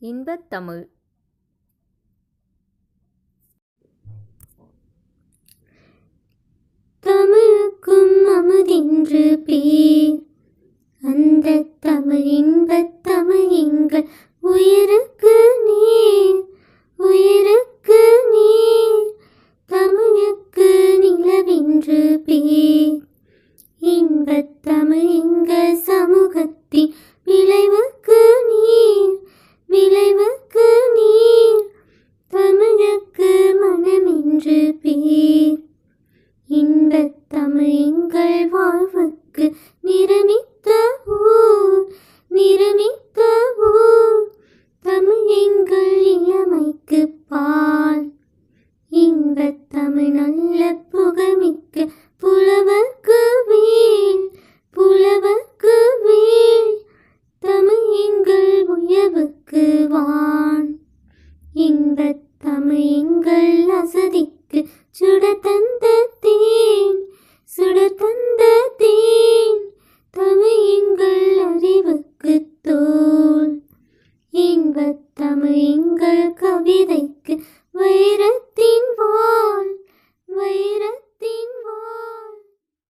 இன்பத்தமிழ். தமிழுக்கும் அமுதென்று பேர், அந்த தமிழ் இன்பத்தமிழ் எங்கள் உயிருக்கு நீர், உயிருக்கு நீர். தமிழுக்கு நிலவென்று பேர், இன்பத்தமிழ் எங்கள் சமூகத்தின் விளைவுக்கு நீர், விளைவுக்கு நீர். தமிழுக்கு மனமென்று பேர், இன்பத்தமிழ் எங்கள் வாழ்வுக்கு நிரமித்த ஊர், நிரமித்த ஊர். தமிழ் எங்கள் இளமைக்கு பால், இன்பத்தமிழ் நல்ல புகழ்மிக்க புலவர்க்கு வேல், புலவர்க்கு வேல். தமிழ் எங்கள் உயர்வுக்கு வான், இன்பத்தமிழ் எங்கள் அசதிக்கு சுட தந்த தேன், சுட தந்த தேன். தமிழ் எங்கள் அறிவுக்கு தோல், இன்பத்தமிழ் எங்கள் கவிதைக்கு வைரத்